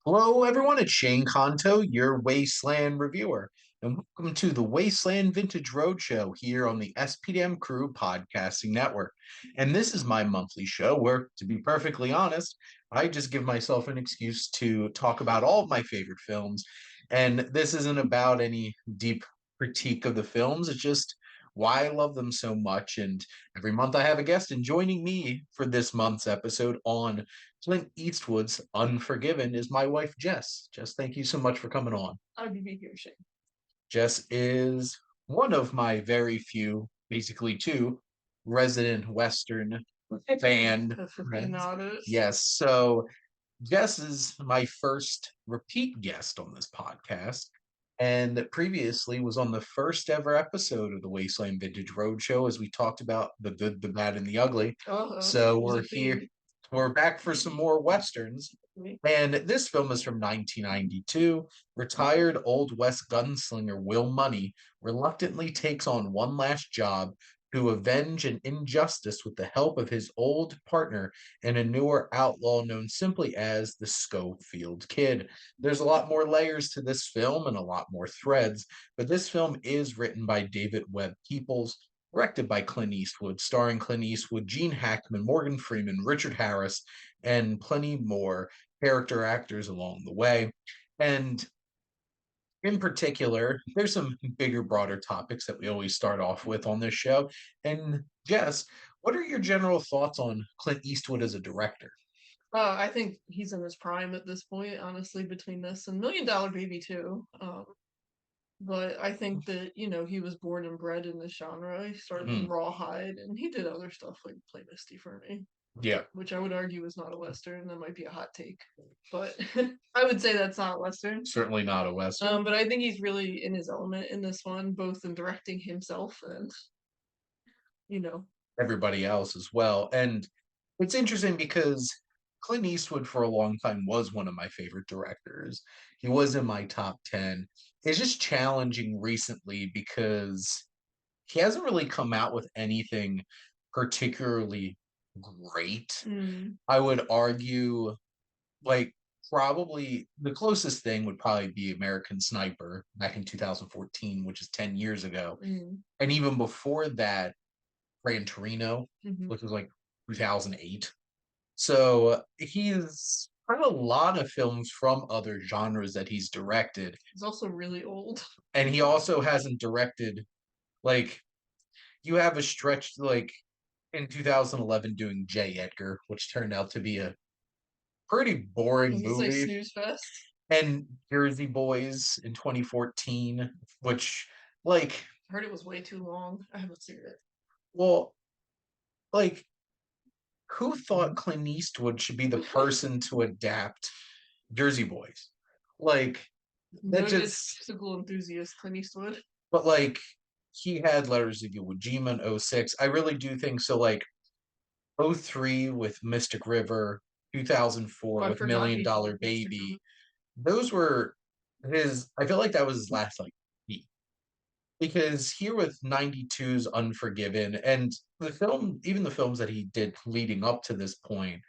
Hello, everyone. It's Shane Conto, your Wasteland reviewer, and welcome to the Wasteland Vintage Roadshow here on the SPDM Crew Podcasting Network. And this is my monthly show where, to be perfectly honest, I just give myself an excuse to talk about all of my favorite films. And this isn't about any deep critique of the films, it's just why I love them so much. And every month I have a guest, and joining me for this month's episode on Clint Eastwood's Unforgiven is my wife, Jess. Jess, thank you so much for coming on. I'd be here, Shane. Jess is one of my very few, basically two, resident Western fan friends. Aficionados. Yes, so Jess is my first repeat guest on this podcast, and previously was on the first ever episode of the Wasteland Vintage Roadshow as we talked about the good, the bad, and the ugly. So There's we're a here. theme. We're back for some more westerns. And this film is from 1992. Retired Old West gunslinger Will Money reluctantly takes on one last job to avenge an injustice with the help of his old partner and a newer outlaw known simply as the Schofield Kid. There's a lot more layers to this film and a lot more threads, but this film is written by David Webb Peoples, directed by Clint Eastwood, starring Clint Eastwood, Gene Hackman, Morgan Freeman, Richard Harris, and plenty more character actors along the way. And in particular, there's some bigger, broader topics that we always start off with on this show. And Jess, what are your general thoughts on Clint Eastwood as a director? I think he's in his prime at this point, honestly, between this and Million Dollar Baby too. But I think that, he was born and bred in this genre. He started in Mm, Rawhide and he did other stuff like Play Misty for me, yeah, which I would argue is not a Western. That might be a hot take. But I would say that's not a Western. certainly not a Western. But I think he's really in his element in this one, both in directing himself and, you know, Everybody else as well. And it's interesting because Clint Eastwood for a long time was one of my favorite directors. He was in my top 10. It's just challenging recently because he hasn't really come out with anything particularly great. mm, I would argue, like, probably the closest thing would probably be American Sniper back in 2014, which is 10 years ago. mm, And even before that, Gran Torino, mhm. which was like 2008. So he's had a lot of films from other genres that he's directed. He's also really old. And he also hasn't directed, like, you have a stretch like in 2011 doing J. Edgar, which turned out to be a pretty I boring was gonna say movie, snooze fest. and Jersey Boys in 2014, which, like, I heard it was way too long. I haven't seen it. well, like, who thought Clint Eastwood should be the person to adapt Jersey Boys? Like, that Noted just, musical enthusiast Clint Eastwood. but like, he had Letters of Iwo Jima in '06. I really do think so. Like, '03 with Mystic River, Oh, 2004 I with forgot Million he did Dollar Instagram. Baby. Those were his, I feel like that was his last like peak. Because here with '92's Unforgiven and the film, even the films that he did leading up to this point,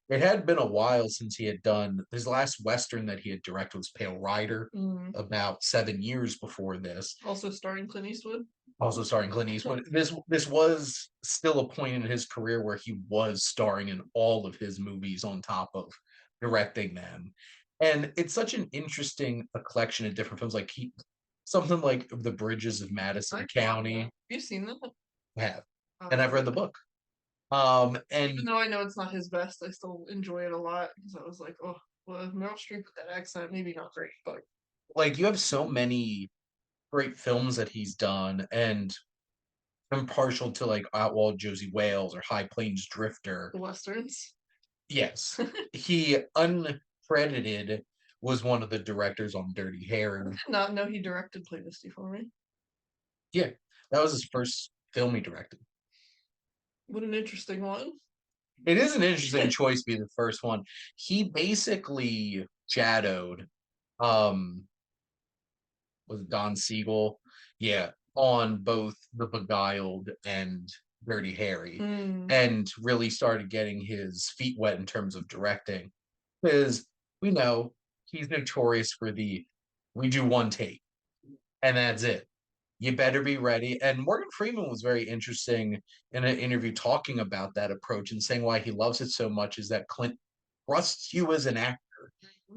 it had been a while since he had done his last Western that he had directed was Pale Rider, Mm. about 7 years before this. Also starring Clint Eastwood. Also starring Clint Eastwood. This was still a point in his career where he was starring in all of his movies on top of directing them. And it's such an interesting collection of different films, like something like The Bridges of Madison I saw that. County. Have you seen that? I have, and I've read the Okay. book. Even And though I know it's not his best, I still enjoy it a lot because I was like, oh, well, Meryl Streep with that accent, maybe not great, but like, you have so many great films that he's done, and I'm partial to like Outlaw Josie Wales or High Plains Drifter. the westerns. Yes, he uncredited was one of the directors on Dirty I Harry. did not know he directed Play Misty for me. Yeah, that was his first film he directed. What an interesting one. It is an interesting choice to be the first one. He basically shadowed, um, was it Don Siegel? Yeah, on both The Beguiled and Dirty Harry, Mm. and really started getting his feet wet in terms of directing. Because we know he's notorious for the we do one take and that's it. You better be ready. And Morgan Freeman was very interesting in an interview talking about that approach and saying why he loves it so much is that Clint trusts you as an actor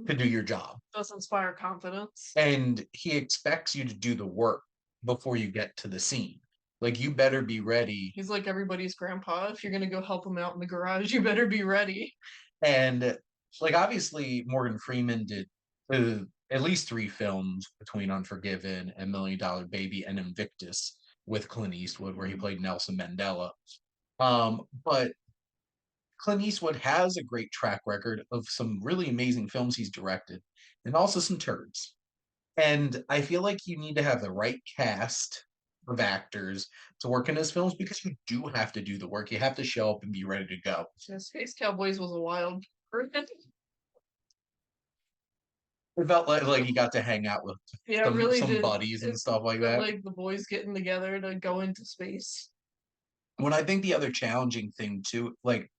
to do your job. Does inspire confidence. And he expects you to do the work before you get to the scene. Like you better be ready. He's like everybody's grandpa. If you're gonna go help him out in the garage, you better be ready. And like obviously Morgan Freeman did at least 3 films between Unforgiven and $1 Million Baby and Invictus with Clint Eastwood, where he played Nelson Mandela. But Clint Eastwood has a great track record of some really amazing films he's directed, and also some turds. And I feel like you need to have the right cast of actors to work in his films because you do have to do the work. You have to show up and be ready to go. Space Cowboys was a wild person. It felt like he got to hang out with Yeah, really some did. buddies and stuff like Felt that. like the boys getting together to go into space. When I think the other challenging thing too, like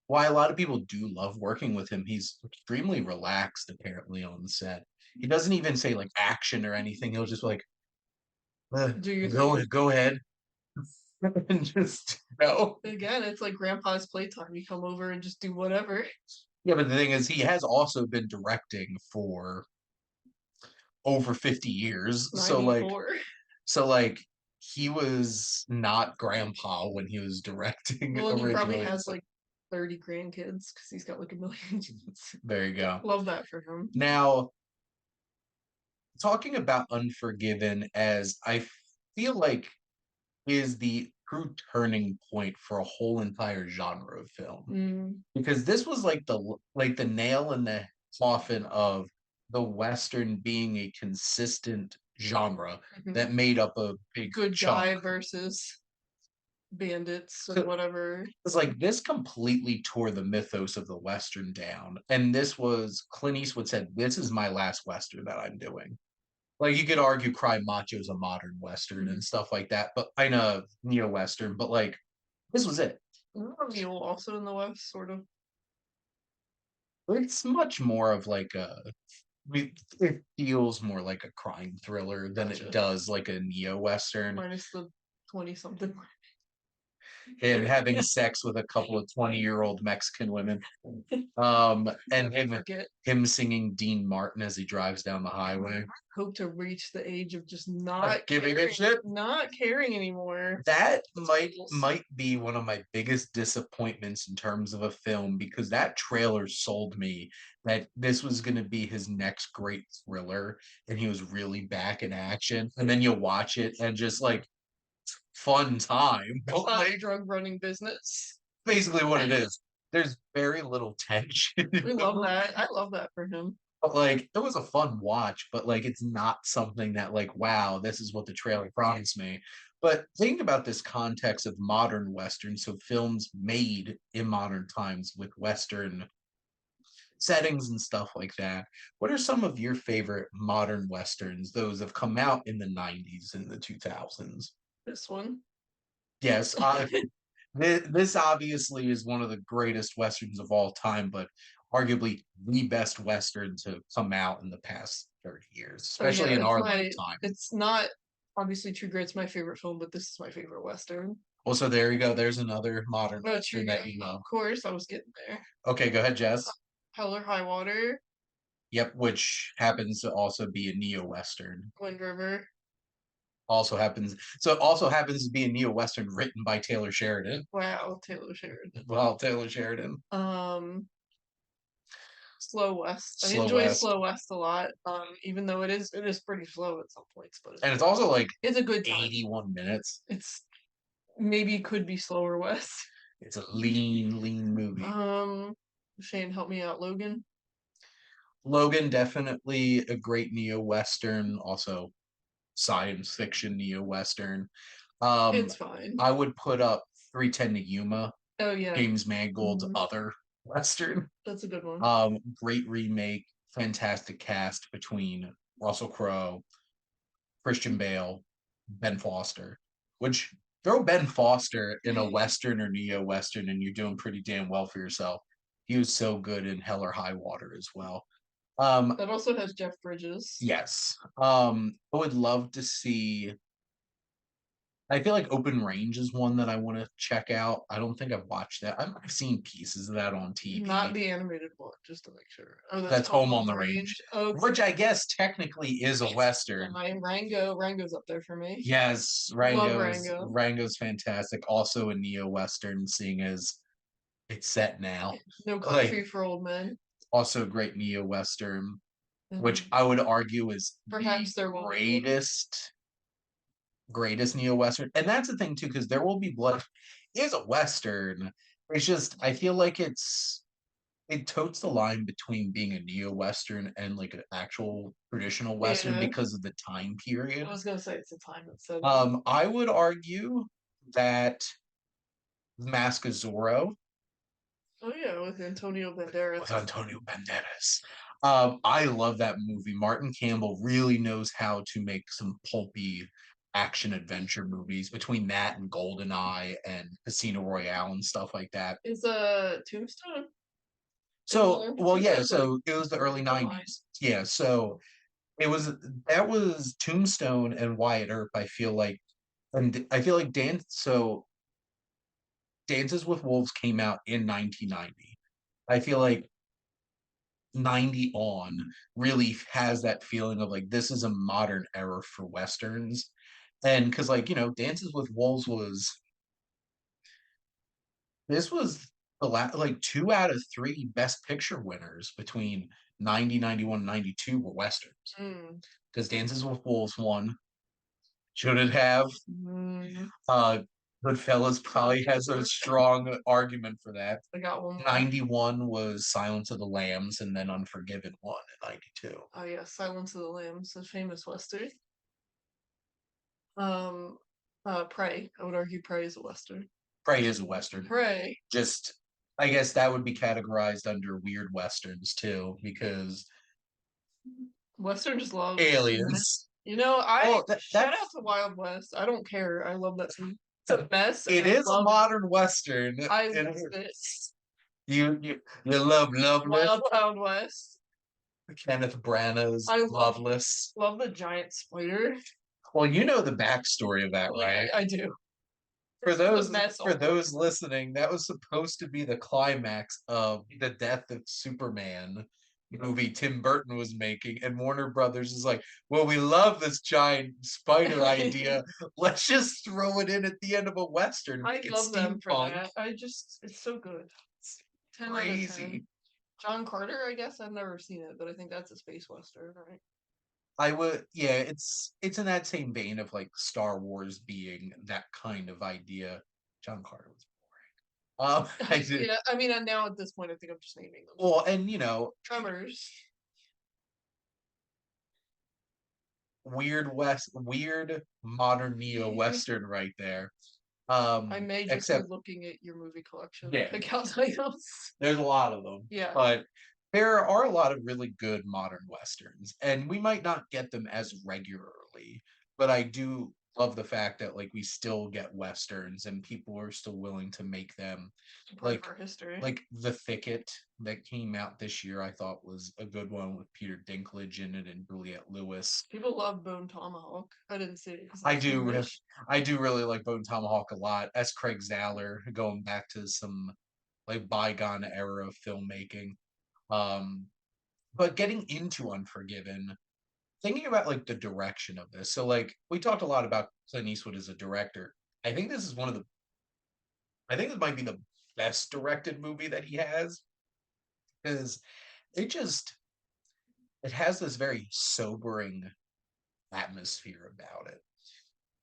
why a lot of people do love working with him, he's extremely relaxed apparently on the set. He doesn't even say like action or anything. He'll just like Do your go ahead and just go. Again, it's like grandpa's playtime. You come over and just do whatever. Yeah, but the thing is, he has also been directing for over 50 years. 94. So like he was not grandpa when he was directing Well, and he probably originally. has like 30 grandkids because he's got like 1,000,000 kids. There you go. Love that for him. Now, talking about Unforgiven, as I feel like is the true turning point for a whole entire genre of film. Because this was like the nail in the coffin of the Western being a consistent genre that made up a big Good chunk. guy versus bandits and whatever. It's like this completely tore the mythos of the Western down. And this was Clint Eastwood said, "This is my last Western that I'm doing." Like you could argue Cry Macho's a modern Western and stuff like that, but I know neo-Western, but like this was it. Mule also in the West, sort of. It's much more of like it feels more like a crime thriller than it does like a neo-Western. Minus the 20-something. And having sex with a couple of 20-year-old Mexican women. And him singing Dean Martin as he drives down the highway. Hope to reach the age of just not giving a shit, not caring anymore. That might be one of my biggest disappointments in terms of a film, because that trailer sold me that this was going to be his next great thriller and he was really back in action, and then you watch it and just like fun time. Like, drug running business. Basically what it is. There's very little tension. We love that. I love that for him. But like it was a fun watch, but like it's not something that like, wow, this is what the trailer promised me. But think about this context of modern Western, so films made in modern times with Western settings and stuff like that. What are some of your favorite modern Westerns, those have come out in the 90s and the 2000s? This one. Yes. This obviously is one of the greatest Westerns of all time, but arguably the best Western to come out in the past 30 years, especially in our lifetime. It's not obviously True Grit's my favorite film, but this is my favorite Western. Also, there you go. There's another modern Western that you love. Of course, I was getting there. Okay, go ahead, Jess. Hell or High Water. Yep, which happens to also be a neo-Western. Wind River. Also happens to be a neo-Western written by Taylor Sheridan. Wow, Taylor Sheridan. Wow, Taylor Sheridan. Slow West. I enjoy Slow West a lot. Even though it is pretty slow at some points, but it's also like it's a good time. 81 minutes. It's maybe could be slower West. It's a lean movie. Shane, help me out, Logan. Logan, definitely a great neo-Western, also science fiction neo-Western. It's fine. I would put up 310 to Yuma. Oh yeah. James Mangold's other Western. That's a good one. Great remake, fantastic cast between Russell Crowe, Christian Bale, Ben Foster. Which throw Ben Foster in a Western or neo-Western and you're doing pretty damn well for yourself. He was so good in Hell or High Water as well. That also has Jeff Bridges. Yes. I would love to see. I feel like Open Range is one that I want to check out. I don't think I've watched that. I've seen pieces of that on Not TV. the animated one, just to make sure. Oh, that's That's Home Home on on the the Range, Range. Okay. which I guess technically is a Western. Rango's up there for me. Yes, Love Rango's fantastic. Also a neo-Western, seeing as it's set now. No Like Country for Old Men. also a great neo-Western, which Mhm. I would argue is Perhaps the there will be. greatest neo-Western. And that's the thing too, because There Will Be Blood is a Western. It's just I feel like it totes the line between being a neo-Western and like an actual traditional Western Yeah. because of the time period. I was gonna say it's a time that's set. I would argue that Mask of Zorro Oh yeah, with Antonio Banderas. with Antonio Banderas. I love that movie. Martin Campbell really knows how to make some pulpy action adventure movies between that and GoldenEye and Casino Royale and stuff like that. Is a Tombstone? So, well, yeah, Like so it was the early 90s. Yeah, so it was that was Tombstone and Wyatt Earp, I feel like. And I feel like Dances with Wolves came out in 1990. I feel like 90 on really has that feeling of like this is a modern era for westerns. And because Dances with Wolves was this was like 2 out of 3 best picture winners between 90, 91, 92 were westerns. Mm. Because Dances with Wolves won. Should it have? Mm. Goodfellas probably has a strong argument for that. I got one more. 91 was Silence of the Lambs, and then Unforgiven won in 92. Oh yeah, Silence of the Lambs, a famous western. Prey. I would argue Prey is a western. Prey is a Western. Prey. Just, I guess that would be categorized under weird Westerns too, because Western just love aliens. You know, shout That's out to Wild West. I don't care. I love that movie. It's a mess. It is a modern Western. I love it. You love Loveless. Wild West. Kenneth Branagh's Loveless. Love the giant spider. Well, you know the backstory of that, right? Yeah, I do. For those listening, that was supposed to be the climax of the death of Superman movie Tim Burton was making, and Warner Brothers is like, well, we love this giant spider idea. Let's just throw it in at the end of a Western. I love them for that. It's so good. It's 10 crazy. Out of 10. John Carter, I guess I've never seen it, but I think that's a space Western, right? I would, yeah, it's in that same vein of like Star Wars being that kind of idea. John Carter was boring. Yeah, I mean, and now at this point, I think I'm just naming them. Well, and Tremors. Weird modern neo Western right there. I may just be looking at your movie collection. Yeah, pick out titles. There's a lot of them. Yeah, but there are a lot of really good modern westerns, and we might not get them as regularly, but I do love the fact that like we still get westerns and people are still willing to make them. Like our history. Like The Thicket that came out this year, I thought was a good one with Peter Dinklage in it and Juliette Lewis. People love Bone Tomahawk. I didn't see it. I do really like Bone Tomahawk a lot. As Craig Zahler, going back to some like bygone era of filmmaking. But getting into Unforgiven, thinking about like the direction of this. So like we talked a lot about Clint Eastwood as a director. I think this might be the best directed movie that he has, because it has this very sobering atmosphere about it.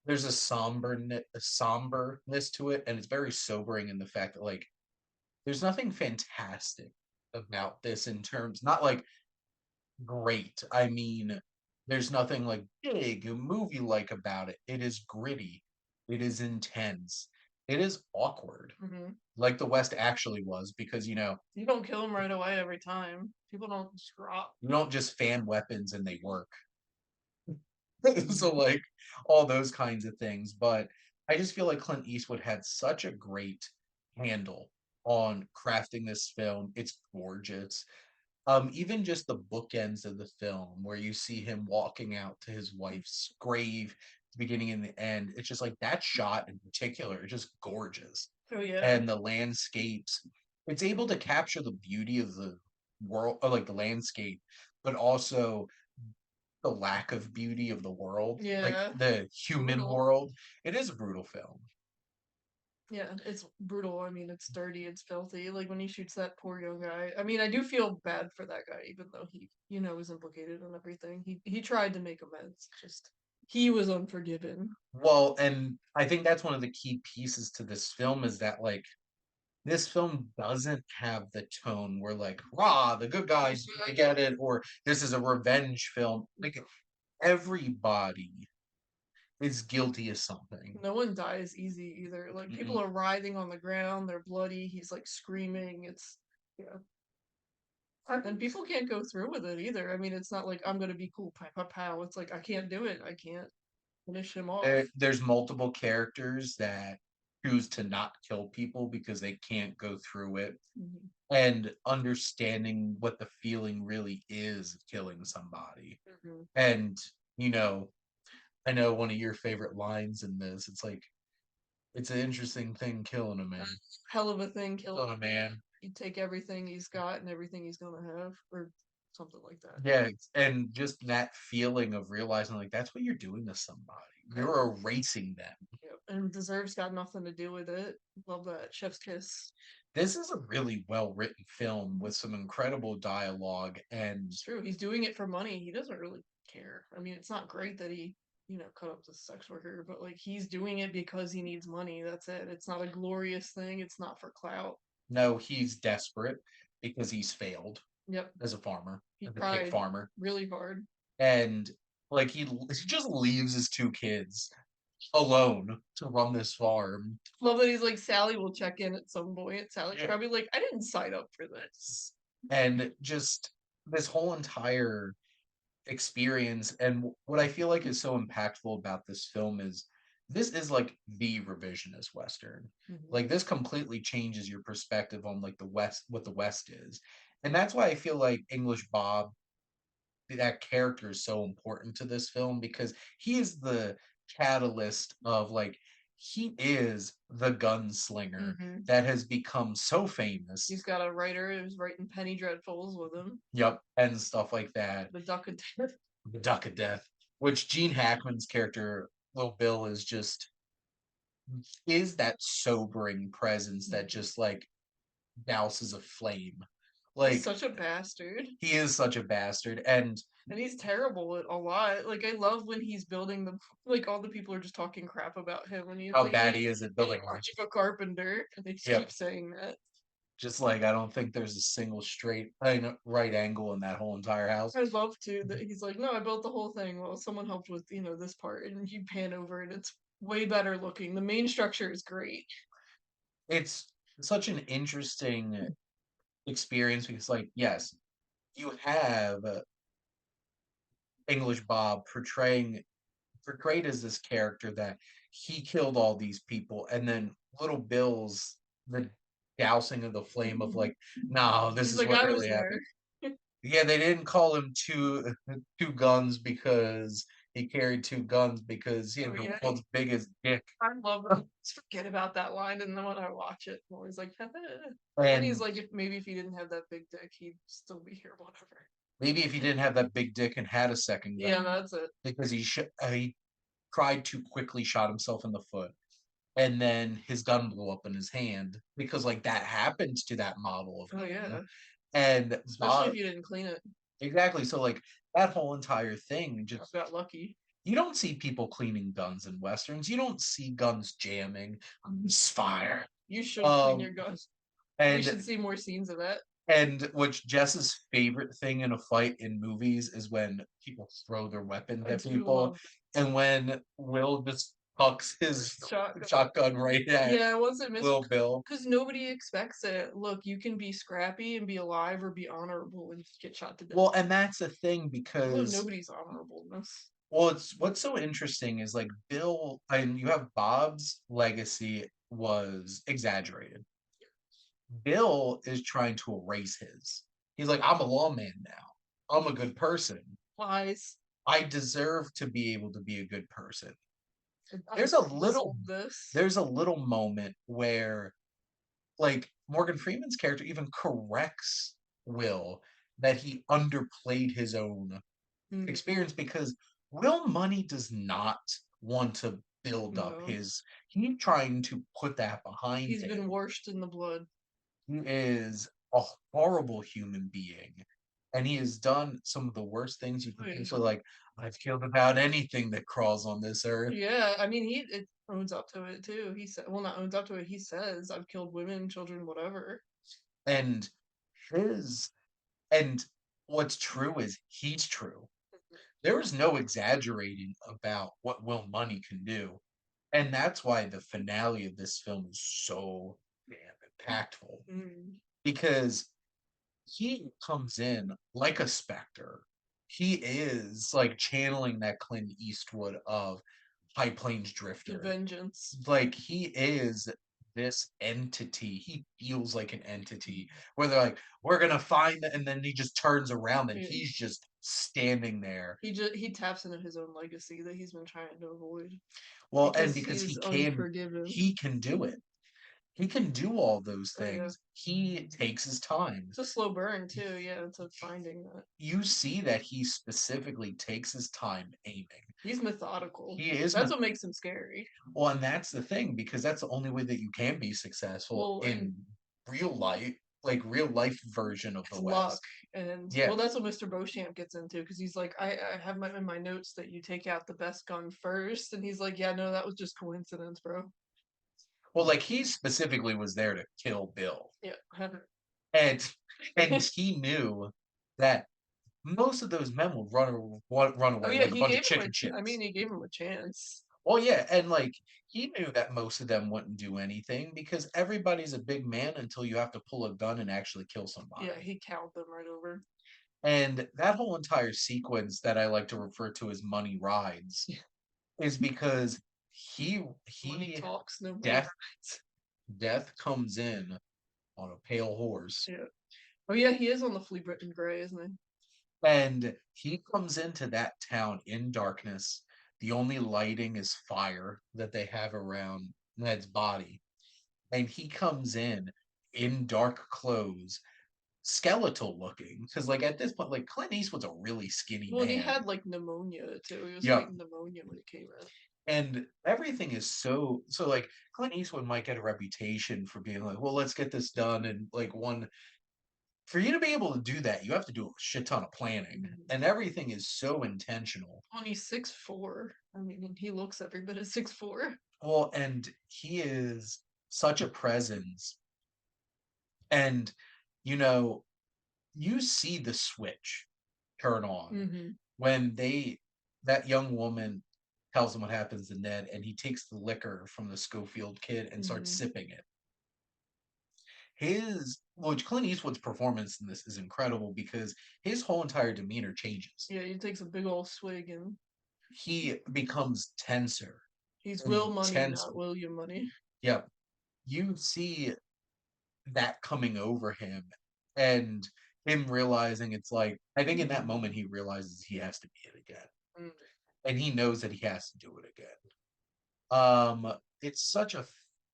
There's a somberness to it, and it's very sobering in the fact that like there's nothing fantastic about this in terms, not like great. I mean, there's nothing like big movie like about it. It is gritty. It is intense. It is awkward. Mm-hmm. Like the West actually was, because you don't kill them right away every time. People don't drop. You don't just fan weapons and they work. So like all those kinds of things. But I just feel like Clint Eastwood had such a great handle on crafting this film. It's gorgeous. Even just the bookends of the film where you see him walking out to his wife's grave, the beginning and the end, it's just like that shot in particular is just gorgeous. Oh yeah. And the landscapes, it's able to capture the beauty of the world, or like the landscape, but also the lack of beauty of the world, like Yeah. the human Brutal. world. It is a brutal film. Yeah, it's brutal. I mean, it's dirty, it's filthy. Like when he shoots that poor young guy. I mean, I do feel bad for that guy, even though he, was implicated in everything. He tried to make amends. Just he was unforgiven. Well, and I think that's one of the key pieces to this film is that like this film doesn't have the tone where like rah the good guys get it or this is a revenge film. Like everybody is guilty of something. No one dies easy either. Like people Mm-mm. are writhing on the ground, they're bloody. He's like screaming. It's yeah. And people can't go through with it either. I mean, it's not like I'm gonna be cool, pow pow pow. It's like I can't do it. I can't finish him off. There's multiple characters that choose to not kill people because they can't go through it, Mhm. and understanding what the feeling really is of killing somebody. Mhm. And you know, I know one of your favorite lines in this. It's like it's an interesting thing killing a man. Hell of a thing, killing Killing a a man. man. You take everything he's got and everything he's gonna have, or something like that. Yeah, and just that feeling of realizing like that's what you're doing to somebody. You're erasing them. Yep. And deserves got nothing to do with it. Love that chef's kiss. This is a really well written film with some incredible dialogue and It's true. He's doing it for money. He doesn't really care. I mean, it's not great that he, cut up the sex worker, but like he's doing it because he needs money. That's it. It's not a glorious thing. It's not for clout. no, he's desperate because he's failed Yep. as a farmer, He as a pig tried farmer. really hard. And like he just leaves his two kids alone to run this farm. Love that he's like, Sally will check in at some point. Sally's Yeah. probably like, I didn't sign up for this. And just this whole entire experience and what I feel like is so impactful about this film is this is like the revisionist western. Mhm. Like this completely changes your perspective on like the west, what the west is. And that's why I feel like English Bob, that character, is so important to this film because he is the catalyst of like he is the gunslinger Mhm. that has become so famous. He's got a writer who's writing Penny Dreadfuls with him. Yep, and stuff like that. The Duck of Death. The Duck of Death, which Gene Hackman's character, Little Bill, is that sobering presence that just like douses a flame. He's Like such a bastard. he is such a bastard, And he's terrible at a lot. Like I love when he's building the like all the people are just talking crap about him and he's how like bad he is at building life. much of a carpenter. And they just Yep. keep saying that. Just like I don't think there's a single straight right angle in that whole entire house. I love to that he's like, no, I built the whole thing. Well, someone helped with, this part, and you pan over and it's way better looking. The main structure is great. It's such an interesting experience because, like, yes, you have English Bob portrayed as this character that he killed all these people, and then Little Bill's the dousing of the flame of like, no, this He's is like, what I was really there. happened. Yeah, they didn't call him two guns because he carried two guns because he Oh had the yeah. world's biggest dick. I love it. Just forget about that line, and then when I watch it, I'm always like, and he's And like, if he didn't have that big dick, he'd still be here, whatever. maybe if he didn't have that big dick and had a second gun, Yeah, that's it. because he tried to quickly shot himself in the foot, and then his gun blew up in his hand because like that happens to that model of Oh him. yeah, And especially Bob, if you didn't clean it. exactly. So like that whole entire thing I just got lucky. you don't see people cleaning guns in westerns. You don't see guns jamming. Fire. You should clean Um your guns. We and should see more scenes of that. and which Jess's favorite thing in a fight in movies is when people throw their weapons I at do people, love and when Will just hucks his shotgun. shotgun right at Yeah, I wasn't missing Little Bill. because nobody expects it. Look, you can be scrappy and be alive or be honorable and get shot to death. Well, and that's the thing Although because nobody's honorable in this. well, it's what's so interesting is like Bill and you have Bob's legacy was exaggerated. Bill is trying to erase his. He's like, I'm a lawman now. I'm a good person. Lies. I deserve to be able to be a good person. I There's a little sold this. there's a little moment where like Morgan Freeman's character even corrects Will that he underplayed his own Mm, experience because Will Money does not want to build up no. his he's trying to put that behind He's been him. washed in the blood. He is a horrible human being. And he has done some of the worst things you can Oh, think. yeah. So, like, I've killed about anything that crawls on this earth. Yeah, I mean, he it owns up to it too. He said, well, not owns up to it. He says, "I've killed women, children, whatever." And his, and what's true is he's true. There is no exaggerating about what Will Money can do. And that's why the finale of this film is so damn impactful. Mm. Because he comes in like a specter. He is like channeling that Clint Eastwood of High Plains The Drifter. vengeance. Like he is this entity. He feels like an entity where they're like, we're gonna find it, and then he just turns around and Yeah. he's just standing there. He taps into his own legacy that he's been trying to avoid Well, and because because he's unforgiven. he can do it. He can do all those Oh yeah, things. He takes his time. it's a slow burn too. Yeah, it's a finding that You see that he specifically takes his time aiming. he's methodical. He is That's what makes him scary. well, and that's the thing because that's the only way that you can be successful Well, and in real life, like real life version of it's the luck, West. and Yeah. well, that's what Mr. Beauchamp gets into because he's like, I have in my notes that you take out the best gun first, and he's like, yeah, no, that was just coincidence, bro. Well, like he specifically was there to kill Bill, Yeah. and he knew that most of those men would run Oh away yeah, like a he bunch of gave him chicken I mean, shits. he gave him a chance. Well, yeah, and like he knew that most of them wouldn't do anything because everybody's a big man until you have to pull a gun and actually kill somebody. Yeah, he cowed them right over. And that whole entire sequence that I like to refer to as money rides is because Money he talks, no money death rides. death comes in on a pale horse Yeah. Oh yeah, he is on the Flea Britain Gray, isn't he? and he comes into that town in darkness. The only lighting is fire that they have around Ned's body. And he comes in dark clothes, skeletal looking. Because like at this point, like Clint Eastwood's a really skinny Well, and he man. had like pneumonia too. He was Yeah. fighting pneumonia when it came out. And everything is so like Clint Eastwood might get a reputation for being like, well, let's get this done and like one for you to be able to do that, you have to do a shit ton of planning. And everything is so intentional. Well, and he's 6'4". I mean, he looks every bit of 6'4". Well, and he is such a presence. And you know, you see the switch turn on Mm-hmm. when that young woman tells him what happens to Ned, and he takes the liquor from the Schofield kid and starts Mm-hmm. sipping it. Clint Eastwood's performance in this is incredible because his whole entire demeanor changes. Yeah, he takes a big old swig and He becomes tenser he's and Will Money, tense. not William Money. Yep. You see that coming over him and him realizing it's like I think in that moment he realizes he has to be it again. Mm. And he knows that he has to do it again. It's such a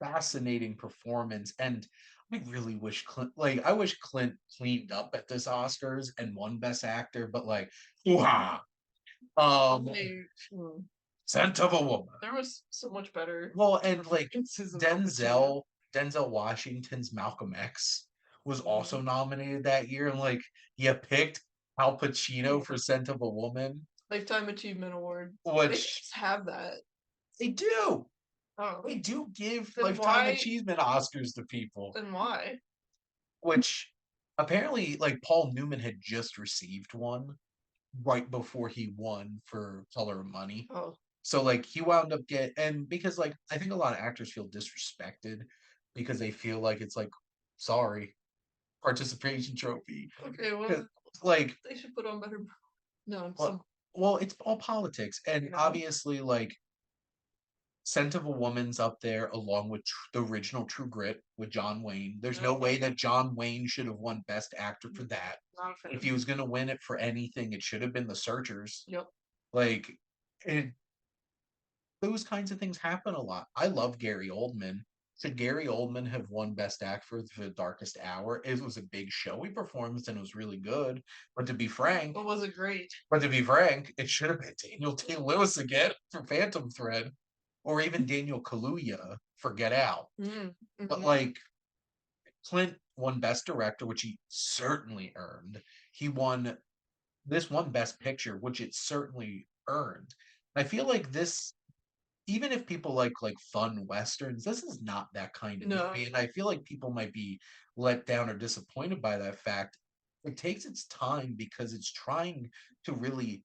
fascinating performance, and I really wish I wish Clint cleaned up at this Oscars and won Best Actor, but like, wow, They, mm, Scent of a Woman. there was so much better Well, and like performances of Al Pacino. Denzel Washington's Malcolm X was also Mhm. nominated that year, and like you picked Al Pacino for Scent of a Woman, Lifetime Achievement Award. They should which just have that. they do. Oh, They do give then lifetime why? achievement Oscars to people, Then why? which apparently, like Paul Newman had just received one right before he won for Color of Money. Oh, So like he wound up and because like I think a lot of actors feel disrespected because they feel like it's like sorry participation trophy. okay. 'Cause, Well, like they should put on better. No, well, some. well, it's all politics and Yeah. obviously like Scent of a Woman's up there along with the original True Grit with John Wayne. There's no Yep. way that John Wayne should have won Best Actor for that. Not a If fan. he was going to win it for anything, it should have been The Searchers. Yep. Like, it, those kinds of things happen a lot. I love Gary Oldman. Should Gary Oldman have won Best Actor for The Darkest Hour? It was a big showy performance and it was really good. But to be frank, But was it great? it should have been Daniel Day Lewis again for Phantom Thread, or even Daniel Kaluuya for Get Out. But Mm-hmm. like Clint won Best Director, which he certainly earned. He won this one Best Picture, which it certainly earned. I feel like this, even if people like fun westerns, this is not that kind of No. movie, and I feel like people might be let down or disappointed by that fact. It takes its time because it's trying to really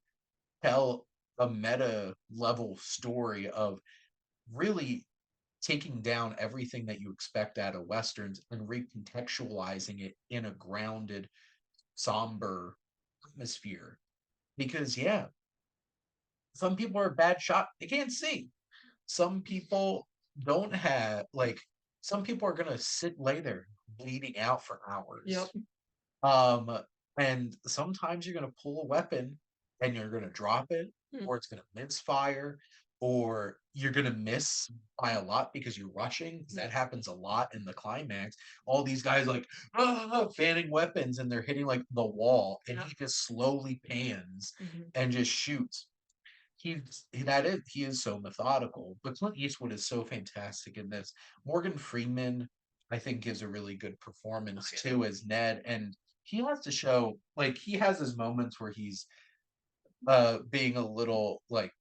tell a meta level story of really taking down everything that you expect out of westerns and recontextualizing it in a grounded, somber atmosphere. Because yeah, some people are bad shot; they can't see. Some people don't have like. Some people are gonna lay there bleeding out for Yep. hours. Um, and sometimes you're gonna pull a weapon and you're gonna drop it, Hmm. or it's gonna misfire, or you're gonna miss by a lot because you're rushing. 'Cause that happens a lot in the climax. All these guys like fanning weapons and they're hitting like the wall, and he just slowly pans Mm-hmm. and just shoots. He is so methodical. But Clint Eastwood is so fantastic in this. Morgan Freeman, I think, gives a really good performance too as Ned, and he has to show like he has his moments where he's being a little like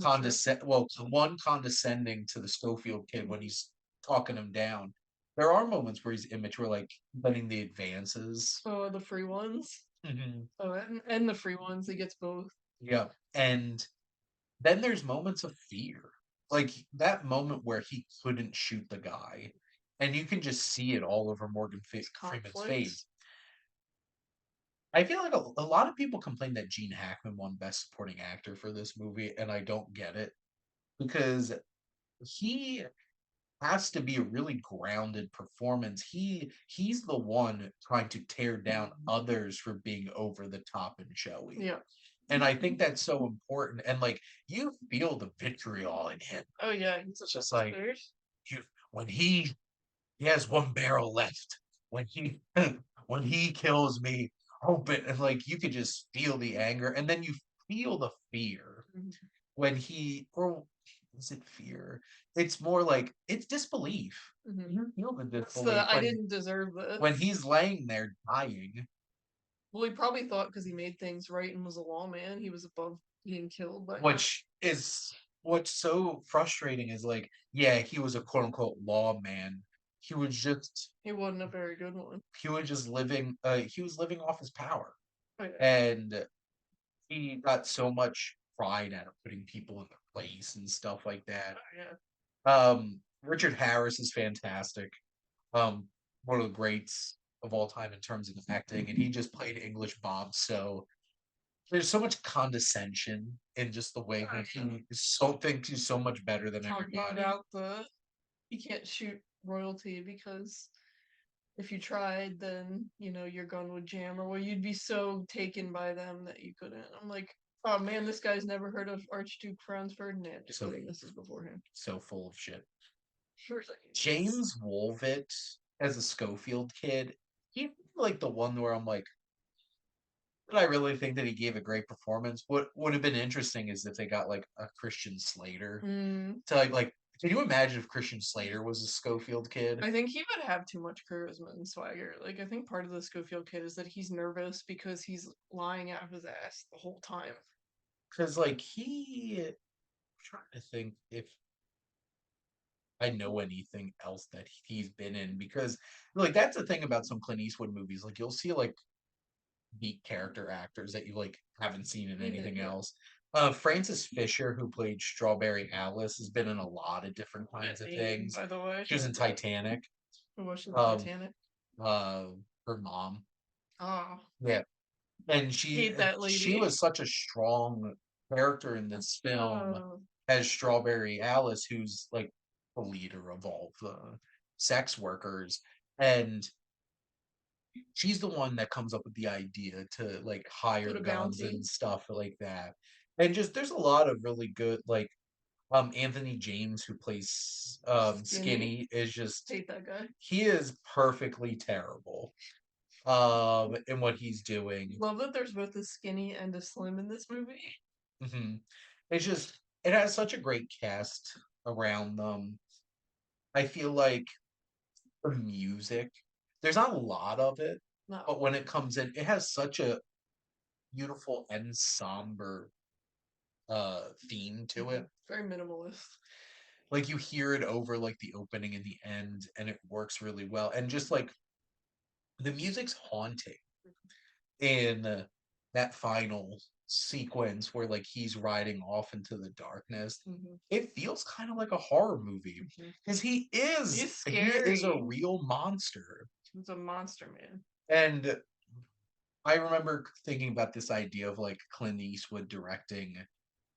condescending to the Schofield kid when he's talking him down. There are moments where he's immature, like letting the advances. Oh, the free ones. Mhm. Oh, and the free ones. He gets both. Yeah, and then there's moments of fear. Like that moment where he couldn't shoot the guy. And you can just see it all over Freeman's Conflict. face. I feel like a lot of people complain that Gene Hackman won Best Supporting Actor for this movie, and I don't get it because he has to be a really grounded performance. He's the one trying to tear down others for being over the top and showy. Yeah. And I think that's so important. And like you feel the vitriol in him. Oh yeah. He's It's just like bastard. you when he has one barrel left. When he when he kills me, hope it and like you could just feel the anger and then you feel the fear Mhm. when he or is it fear? It's more like it's disbelief. Mhm. You feel the It's disbelief the I didn't deserve when this. he's laying there dying. Well, he probably thought because he made things right and was a lawman, he was above being killed by. Which is what's so frustrating is like, yeah, he was a quote unquote lawman. He was just He wasn't a very good one. he was living off his power. Oh, yeah. And he got so much pride out of putting people in their place and stuff like that. Oh, yeah. Richard Harris is fantastic. One of the greats of all time in terms of acting, and he just played English Bob. So there's so much condescension in just the way that he thinks he's so much better than Talking everybody. about the you can't shoot royalty because if you tried, then your gun would jam, or well, you'd be so taken by them that you couldn't. I'm like, oh man, this guy's never heard of Archduke Franz Ferdinand. Just kidding, this is beforehand. So full of shit. Sure thing. James Wolvett as a Schofield kid, he's like the one where I'm like, did I really think that he gave a great performance? What would have been interesting is if they got like a Christian Slater to like. Can you imagine if Christian Slater was a Schofield kid? I think he would have too much charisma and swagger. Like, I think part of the Schofield kid is that he's nervous because he's lying out of his ass the whole time. Because like I'm trying to think if I know anything else that he's been in because like that's the thing about some Clint Eastwood movies. Like you'll see like beat character actors that you like haven't seen in anything else. Frances Fisher, who played Strawberry Alice, has been in a lot of different kinds of things. By the way, She was in Titanic. who was she in Um, Titanic? her mom. Oh, Yeah, and hate that she lady. was such a strong character in this film, Oh. as Strawberry Alice, who's like the leader of all the sex workers, and she's the one that comes up with the idea to like hire Put a guns bounty. and stuff like that. And just there's a lot of really good like Anthony James who plays Skinny. Skinny is just Hate that guy. he is perfectly terrible in what he's doing. Love that there's both a skinny and a slim in this movie. Hmm. It's just it has such a great cast around them. I feel like the music, there's not a lot of it, No. but when it comes in, it has such a beautiful and somber theme to it. Very minimalist. Like you hear it over like the opening and the end, and it works really well. And just like the music's haunting in that final sequence where like he's riding off into the darkness. It feels kind of like a horror movie because He's he is a scary. real monster. He's a monster, man. And I remember thinking about this idea of like Clint Eastwood directing.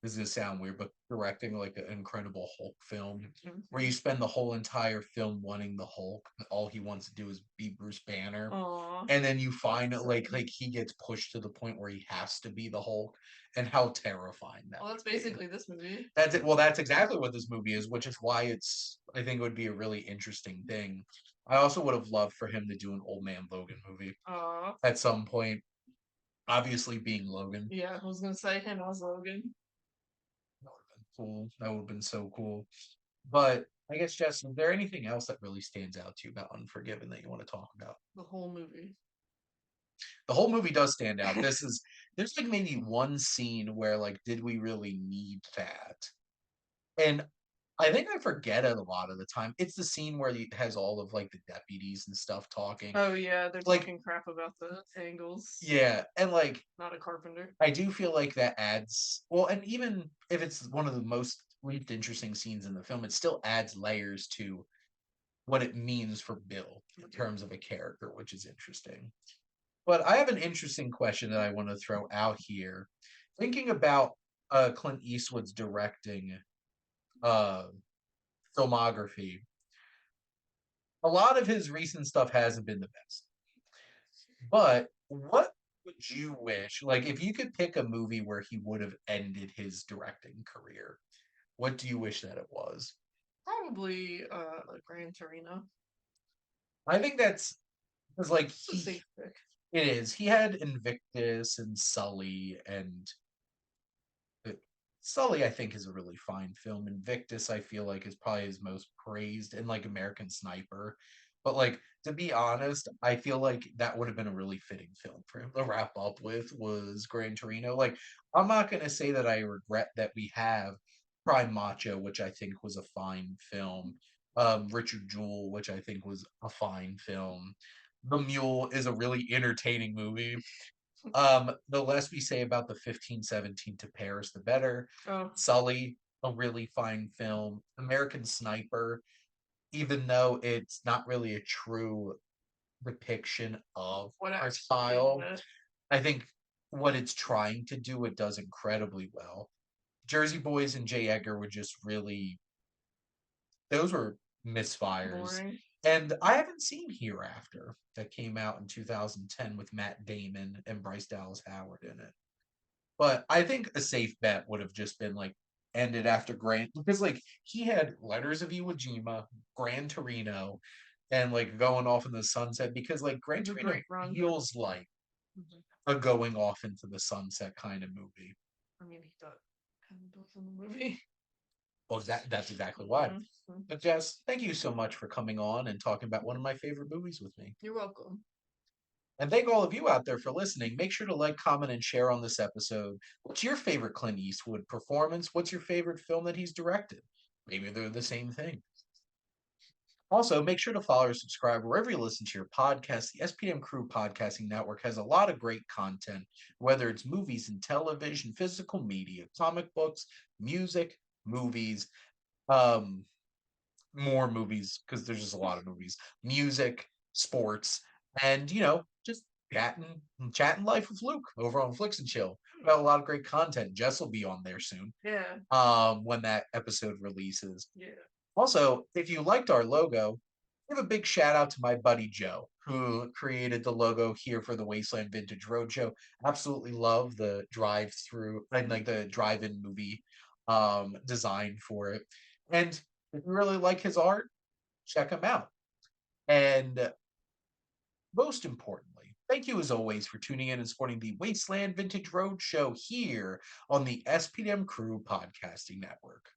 This is gonna sound weird, but directing like an Incredible Hulk film where you spend the whole entire film wanting the Hulk, but all he wants to do is be Bruce Banner. Aww. And then you find it like he gets pushed to the point where he has to be the Hulk, and how terrifying that. Well, that's basically this movie. That's it. Well, that's exactly what this movie is, which is why it's I think it would be a really interesting thing. I also would have loved for him to do an Old Man Logan movie Aww. at some point. Obviously, being Logan. Yeah, I was gonna say him as Logan. That would have been cool. That would have been so cool. But I guess, Jess, is there anything else that really stands out to you about Unforgiven that you want to talk about? The whole movie. The whole movie does stand out. There's like maybe one scene where like, did we really need that? And I think I forget it a lot of the time. It's the scene where it has all of like the deputies and stuff talking. Oh yeah, they're Like, talking crap about the angles. yeah, and like Not a carpenter. I do feel like that adds well, and even if it's one of the most least interesting scenes in the film, it still adds layers to what it means for Bill in terms of a character, which is interesting. But I have an interesting question that I want to throw out here. Thinking about Clint Eastwood's directing uh, filmography, a lot of his recent stuff hasn't been the best. But what would you wish, like, if you could pick a movie where he would have ended his directing career, what do you wish that it was? Probably Gran Torino. I think that's because, like, It's a safe pick. it is. He had Invictus and Sully, and Sully, I think, is a really fine film. Invictus, I feel like, is probably his most praised, and like American Sniper. But like to be honest, I feel like that would have been a really fitting film for him to wrap up with was Gran Torino. Like, I'm not gonna say that I regret that we have Prime Macho, which I think was a fine film. Richard Jewell, which I think was a fine film. The Mule is a really entertaining movie. The less we say about the 1517 to Paris, the better. Oh, Sully, a really fine film. American Sniper, even though it's not really a true depiction of what our actually style, I think what it's trying to do, it does incredibly well. Jersey Boys and J. Edgar were just really, those were misfires. boring. And I haven't seen Hereafter that came out in 2010 with Matt Damon and Bryce Dallas Howard in it. But I think a safe bet would have just been like ended after Grant because like he had Letters of Iwo Jima, Gran Torino, and like going off in the sunset because like Gran It was a Torino great run. feels like a going off into the sunset kind of movie. I mean, he kind of does in the movie. Well, that's exactly why. Mhm. But Jess, thank you so much for coming on and talking about one of my favorite movies with me. You're welcome. And thank all of you out there for listening. Make sure to like, comment, and share on this episode. What's your favorite Clint Eastwood performance? What's your favorite film that he's directed? Maybe they're the same thing. Also, make sure to follow or subscribe wherever you listen to your podcast. The SPM Crew Podcasting Network has a lot of great content, whether it's movies and television, physical media, comic books, music, movies, um, more movies, because there's just a lot of movies, music, sports, and just chatting life with Luke over on Flicks and Chill. We have a lot of great content. Jess will be on there soon. Yeah. When that episode releases. Yeah. Also, if you liked our logo, give a big shout out to my buddy Joe, who created the logo here for the Wasteland Vintage Roadshow. Absolutely love the drive through and like the drive-in movie design for it. And if you really like his art, check him out. And most importantly, thank you as always for tuning in and supporting the Wasteland Vintage Roadshow here on the SPDM Crew Podcasting Network.